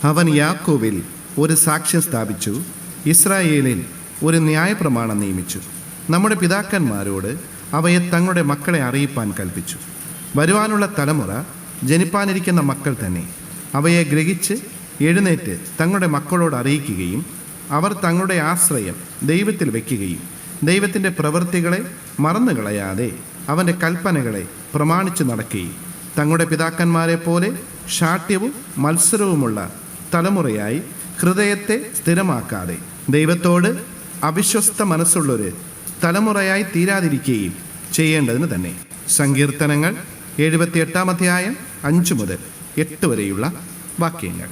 അവൻ യാക്കോബിൽ ഒരു സാക്ഷ്യം സ്ഥാപിച്ചു, ഇസ്രായേലിൽ ഒരു ന്യായപ്രമാണം നിയമിച്ചു. നമ്മുടെ പിതാക്കന്മാരോട് അവയെ തങ്ങളുടെ മക്കളെ അറിയിപ്പാൻ കൽപ്പിച്ചു. വരുവാനുള്ള തലമുറ ജനിപ്പാനിരിക്കുന്ന മക്കൾ തന്നെ അവയെ ഗ്രഹിച്ച് എഴുന്നേറ്റ് തങ്ങളുടെ മക്കളോട് അറിയിക്കുകയും അവർ തങ്ങളുടെ ആശ്രയം ദൈവത്തിൽ വയ്ക്കുകയും ദൈവത്തിൻ്റെ പ്രവൃത്തികളെ മറന്നുകളയാതെ അവൻ്റെ കൽപ്പനകളെ പ്രമാണിച്ചു നടക്കുകയും തങ്ങളുടെ പിതാക്കന്മാരെ പോലെ ശാഠ്യവും മത്സരവുമുള്ള തലമുറയായി ഹൃദയത്തെ സ്ഥിരമാക്കാതെ ദൈവത്തോട് അവിശ്വസ്ത മനസ്സുള്ളൊരു തലമുറയായി തീരാതിരിക്കുകയും ചെയ്യേണ്ടതിന് തന്നെ. സങ്കീർത്തനങ്ങൾ 78 അധ്യായം 5 മുതൽ 8 വരെയുള്ള വാക്യങ്ങൾ.